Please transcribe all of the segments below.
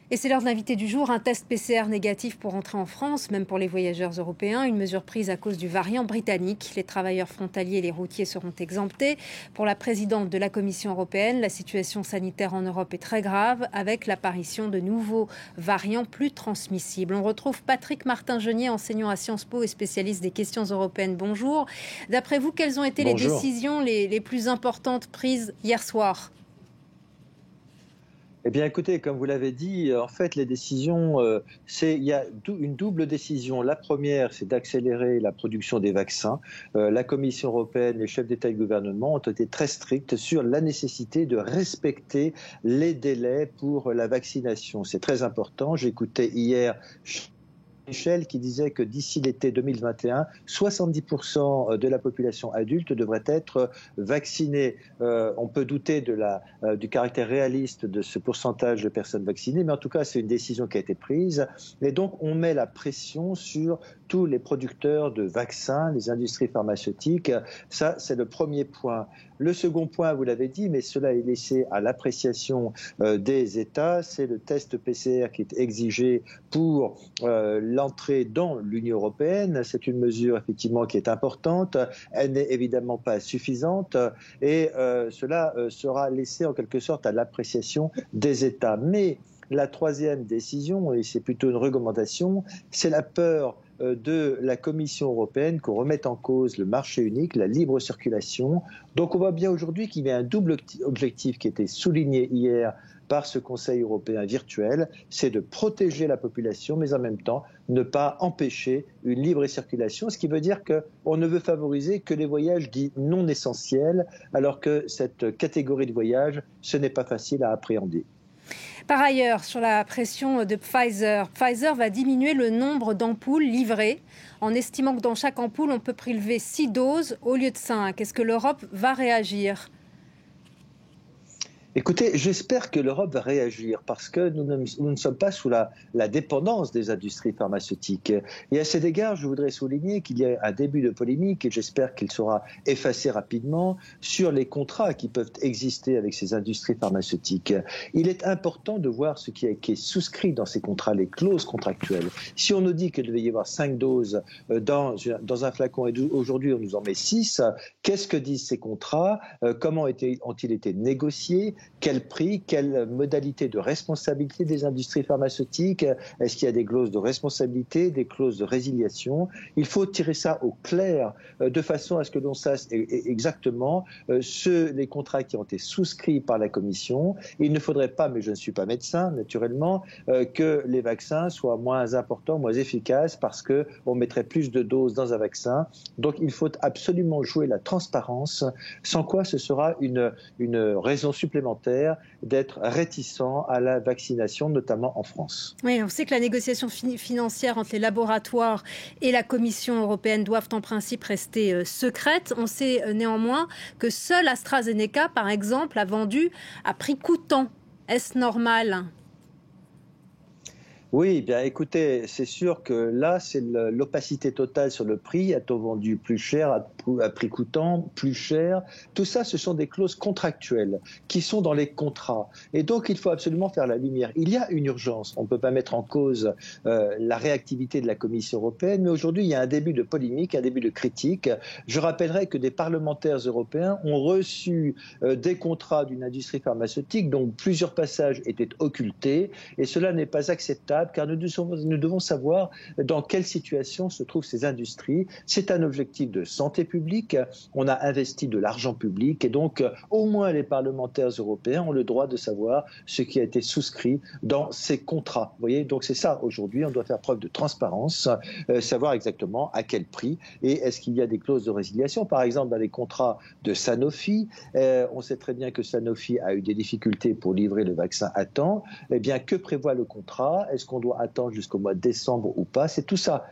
Et c'est l'heure de l'invité du jour, un test PCR négatif pour entrer en France, même pour les voyageurs européens, une mesure prise à cause du variant britannique. Les travailleurs frontaliers et les routiers seront exemptés. Pour la présidente de la Commission européenne, la situation sanitaire en Europe est très grave, avec l'apparition de nouveaux variants plus transmissibles. On retrouve Patrick Martin-Genier, enseignant à Sciences Po et spécialiste des questions européennes. Bonjour. D'après vous, quelles ont été les Bonjour. décisions les plus importantes prises hier soir ? Eh bien, écoutez, comme vous l'avez dit, en fait, les décisions, il y a une double décision. La première, c'est d'accélérer la production des vaccins. La Commission européenne, les chefs d'État et de gouvernement ont été très stricts sur la nécessité de respecter les délais pour la vaccination. C'est très important. J'écoutais hier Michel qui disait que d'ici l'été 2021, 70% de la population adulte devrait être vaccinée. On peut douter du caractère réaliste de ce pourcentage de personnes vaccinées, mais en tout cas, c'est une décision qui a été prise. Et donc, on met la pression sur tous les producteurs de vaccins, les industries pharmaceutiques. Ça, c'est le premier point. Le second point, vous l'avez dit, mais cela est laissé à l'appréciation des États, c'est le test PCR qui est exigé pour l'entrée dans l'Union européenne. C'est une mesure effectivement qui est importante. Elle n'est évidemment pas suffisante et cela sera laissé en quelque sorte à l'appréciation des États. Mais la troisième décision, et c'est plutôt une recommandation, c'est la peur de la Commission européenne qu'on remette en cause le marché unique, la libre circulation. Donc on voit bien aujourd'hui qu'il y a un double objectif qui était souligné hier par ce Conseil européen virtuel, c'est de protéger la population, mais en même temps ne pas empêcher une libre circulation, ce qui veut dire qu'on ne veut favoriser que les voyages dits non essentiels, alors que cette catégorie de voyages, ce n'est pas facile à appréhender. Par ailleurs, sur la pression de Pfizer, Pfizer va diminuer le nombre d'ampoules livrées en estimant que dans chaque ampoule, on peut prélever 6 doses au lieu de 5. Est-ce que l'Europe va réagir ? Écoutez, j'espère que l'Europe va réagir parce que nous ne sommes pas sous la dépendance des industries pharmaceutiques. Et à cet égard, je voudrais souligner qu'il y a un début de polémique et j'espère qu'il sera effacé rapidement sur les contrats qui peuvent exister avec ces industries pharmaceutiques. Il est important de voir ce qui est souscrit dans ces contrats, les clauses contractuelles. Si on nous dit qu'il devait y avoir 5 doses dans un flacon et aujourd'hui on nous en met 6, qu'est-ce que disent ces contrats ? Comment ont-ils été négociés ? Quel prix, quelle modalité de responsabilité des industries pharmaceutiques? Est-ce qu'il y a des clauses de responsabilité, des clauses de résiliation? Il faut tirer ça au clair de façon à ce que l'on sache exactement les contrats qui ont été souscrits par la Commission. Il ne faudrait pas, mais je ne suis pas médecin naturellement, que les vaccins soient moins importants, moins efficaces parce qu'on mettrait plus de doses dans un vaccin. Donc il faut absolument jouer la transparence, sans quoi ce sera une raison supplémentaire d'être réticent à la vaccination, notamment en France. Oui, on sait que la négociation financière entre les laboratoires et la Commission européenne doivent en principe rester secrètes. On sait néanmoins que seul AstraZeneca, par exemple, a vendu à prix coûtant. Est-ce normal ? Oui, bien écoutez, c'est sûr que là, c'est l'opacité totale sur le prix. A-t-on vendu plus cher, à prix coûtant, plus cher? Tout ça, ce sont des clauses contractuelles qui sont dans les contrats. Et donc, il faut absolument faire la lumière. Il y a une urgence. On ne peut pas mettre en cause la réactivité de la Commission européenne, mais aujourd'hui, il y a un début de polémique, un début de critique. Je rappellerai que des parlementaires européens ont reçu des contrats d'une industrie pharmaceutique dont plusieurs passages étaient occultés, et cela n'est pas acceptable car nous devons savoir dans quelle situation se trouvent ces industries. C'est un objectif de santé publique, on a investi de l'argent public et donc au moins les parlementaires européens ont le droit de savoir ce qui a été souscrit dans ces contrats. Vous voyez, donc c'est ça aujourd'hui, on doit faire preuve de transparence, savoir exactement à quel prix et est-ce qu'il y a des clauses de résiliation. Par exemple, dans les contrats de Sanofi, on sait très bien que Sanofi a eu des difficultés pour livrer le vaccin à temps. Eh bien, que prévoit le contrat? Est-ce qu'on doit attendre jusqu'au mois de décembre ou pas? C'est tout ça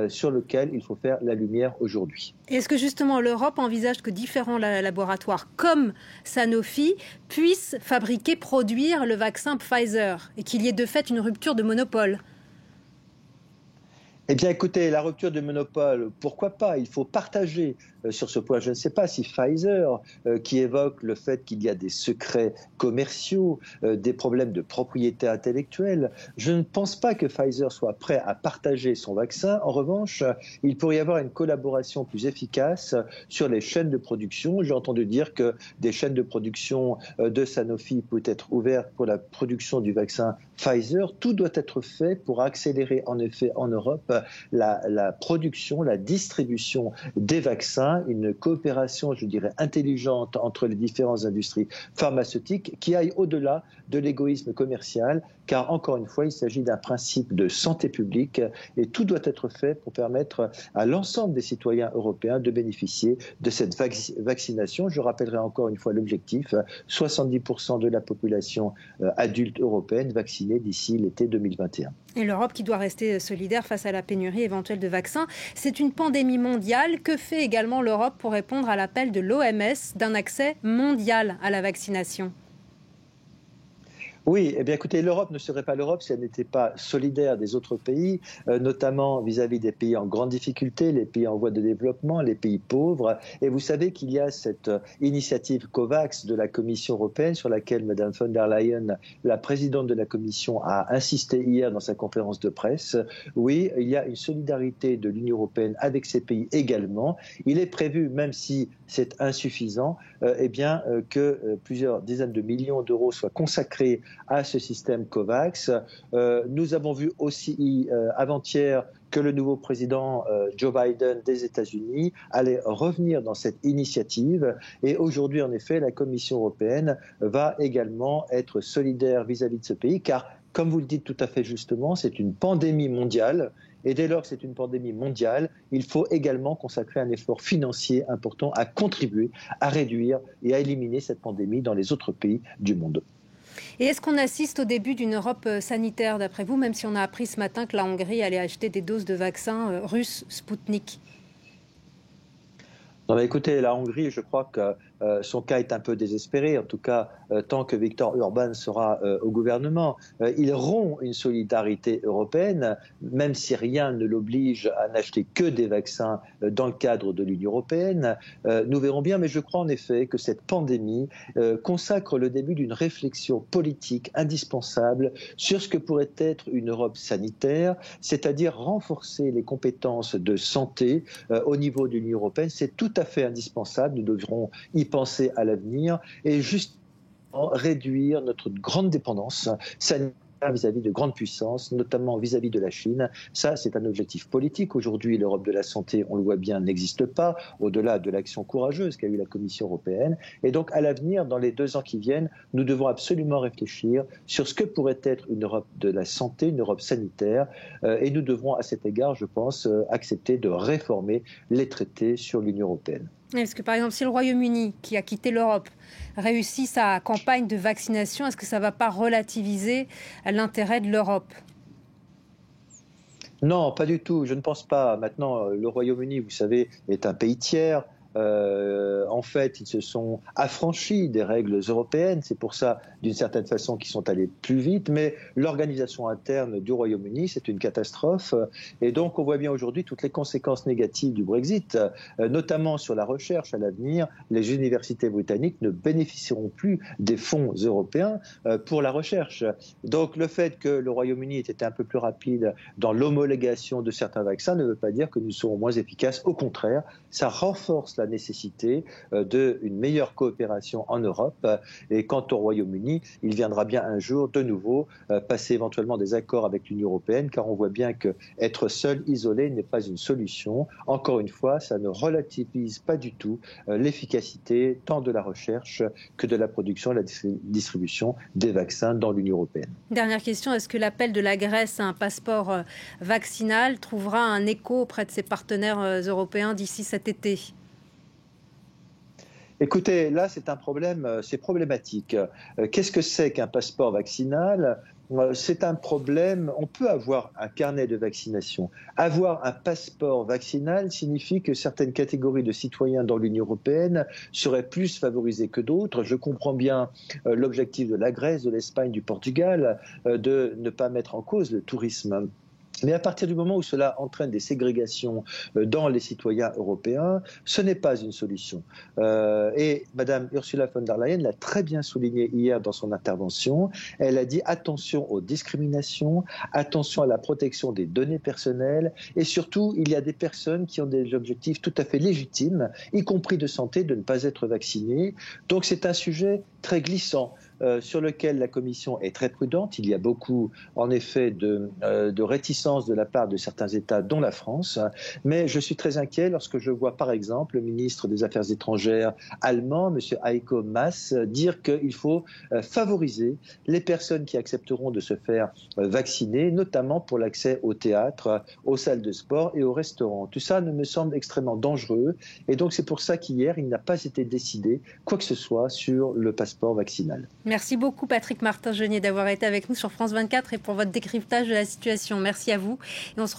sur lequel il faut faire la lumière aujourd'hui. Est-ce que justement l'Europe envisage que différents laboratoires comme Sanofi puissent fabriquer, produire le vaccin Pfizer et qu'il y ait de fait une rupture de monopole? Eh bien, écoutez, la rupture de monopole, pourquoi pas? Il faut partager sur ce point. Je ne sais pas si Pfizer, qui évoque le fait qu'il y a des secrets commerciaux, des problèmes de propriété intellectuelle, je ne pense pas que Pfizer soit prêt à partager son vaccin. En revanche, il pourrait y avoir une collaboration plus efficace sur les chaînes de production. J'ai entendu dire que des chaînes de production de Sanofi peuvent être ouvertes pour la production du vaccin Pfizer. Tout doit être fait pour accélérer en effet en Europe la production, la distribution des vaccins, une coopération, je dirais, intelligente entre les différentes industries pharmaceutiques qui aille au-delà de l'égoïsme commercial, car encore une fois, il s'agit d'un principe de santé publique et tout doit être fait pour permettre à l'ensemble des citoyens européens de bénéficier de cette vaccination. Je rappellerai encore une fois l'objectif, 70% de la population adulte européenne vaccinée d'ici l'été 2021. Et l'Europe qui doit rester solidaire face à la pénurie éventuelle de vaccins. C'est une pandémie mondiale. Que fait également l'Europe pour répondre à l'appel de l'OMS d'un accès mondial à la vaccination ? Oui, eh bien écoutez, l'Europe ne serait pas l'Europe si elle n'était pas solidaire des autres pays, notamment vis-à-vis des pays en grande difficulté, les pays en voie de développement, les pays pauvres. Et vous savez qu'il y a cette initiative COVAX de la Commission européenne sur laquelle Mme von der Leyen, la présidente de la Commission, a insisté hier dans sa conférence de presse. Oui, il y a une solidarité de l'Union européenne avec ces pays également. Il est prévu, même si c'est insuffisant, que plusieurs dizaines de millions d'euros soient consacrés à ce système COVAX. Nous avons vu aussi avant-hier que le nouveau président Joe Biden des États-Unis allait revenir dans cette initiative. Et aujourd'hui, en effet, la Commission européenne va également être solidaire vis-à-vis de ce pays, car, comme vous le dites tout à fait justement, c'est une pandémie mondiale. Et dès lors que c'est une pandémie mondiale, il faut également consacrer un effort financier important à contribuer, à réduire et à éliminer cette pandémie dans les autres pays du monde. Et est-ce qu'on assiste au début d'une Europe sanitaire, d'après vous, même si on a appris ce matin que la Hongrie allait acheter des doses de vaccins russes Sputnik ? Non, mais écoutez, la Hongrie, je crois que son cas est un peu désespéré, en tout cas tant que Viktor Orban sera au gouvernement. Il rompt une solidarité européenne, même si rien ne l'oblige à n'acheter que des vaccins dans le cadre de l'Union européenne. Nous verrons bien, mais je crois en effet que cette pandémie consacre le début d'une réflexion politique indispensable sur ce que pourrait être une Europe sanitaire, c'est-à-dire renforcer les compétences de santé au niveau de l'Union européenne. C'est tout à fait indispensable. Nous devrons y penser à l'avenir et justement réduire notre grande dépendance sanitaire vis-à-vis de grandes puissances, notamment vis-à-vis de la Chine. Ça, c'est un objectif politique. Aujourd'hui, l'Europe de la santé, on le voit bien, n'existe pas, au-delà de l'action courageuse qu'a eu la Commission européenne. Et donc, à l'avenir, dans les 2 ans qui viennent, nous devons absolument réfléchir sur ce que pourrait être une Europe de la santé, une Europe sanitaire. Et nous devrons, à cet égard, je pense, accepter de réformer les traités sur l'Union européenne. Est-ce que, par exemple, si le Royaume-Uni, qui a quitté l'Europe, réussit sa campagne de vaccination, est-ce que ça ne va pas relativiser l'intérêt de l'Europe ? Non, pas du tout. Je ne pense pas. Maintenant, le Royaume-Uni, vous savez, est un pays tiers. En fait, ils se sont affranchis des règles européennes. C'est pour ça, d'une certaine façon, qu'ils sont allés plus vite. Mais l'organisation interne du Royaume-Uni, c'est une catastrophe. Et donc, on voit bien aujourd'hui toutes les conséquences négatives du Brexit, notamment sur la recherche à l'avenir. Les universités britanniques ne bénéficieront plus des fonds européens pour la recherche. Donc, le fait que le Royaume-Uni ait été un peu plus rapide dans l'homologation de certains vaccins ne veut pas dire que nous serons moins efficaces. Au contraire, ça renforce la nécessité d'une meilleure coopération en Europe. Et quant au Royaume-Uni, il viendra bien un jour de nouveau passer éventuellement des accords avec l'Union européenne, car on voit bien qu'être seul, isolé, n'est pas une solution. Encore une fois, ça ne relativise pas du tout l'efficacité tant de la recherche que de la production et la distribution des vaccins dans l'Union européenne. Dernière question, est-ce que l'appel de la Grèce à un passeport vaccinal trouvera un écho auprès de ses partenaires européens d'ici cet été ? Écoutez, là, c'est un problème, c'est problématique. Qu'est-ce que c'est qu'un passeport vaccinal ? C'est un problème. On peut avoir un carnet de vaccination. Avoir un passeport vaccinal signifie que certaines catégories de citoyens dans l'Union européenne seraient plus favorisées que d'autres. Je comprends bien l'objectif de la Grèce, de l'Espagne, du Portugal, de ne pas mettre en cause le tourisme Mais à partir du moment où cela entraîne des ségrégations dans les citoyens européens, ce n'est pas une solution. Et Mme Ursula von der Leyen l'a très bien souligné hier dans son intervention. Elle a dit attention aux discriminations, attention à la protection des données personnelles et surtout, il y a des personnes qui ont des objectifs tout à fait légitimes, y compris de santé, de ne pas être vaccinées. Donc c'est un sujet très glissant. Sur lequel la Commission est très prudente. Il y a beaucoup, en effet, de réticence de la part de certains États, dont la France. Mais je suis très inquiet lorsque je vois, par exemple, le ministre des Affaires étrangères allemand, M. Heiko Maas, dire qu'il faut favoriser les personnes qui accepteront de se faire vacciner, notamment pour l'accès au théâtre, aux salles de sport et aux restaurants. Tout ça me semble extrêmement dangereux. Et donc, c'est pour ça qu'hier, il n'a pas été décidé quoi que ce soit sur le passeport vaccinal. Merci beaucoup Patrick Martin-Genier d'avoir été avec nous sur France 24 et pour votre décryptage de la situation. Merci à vous. Et on se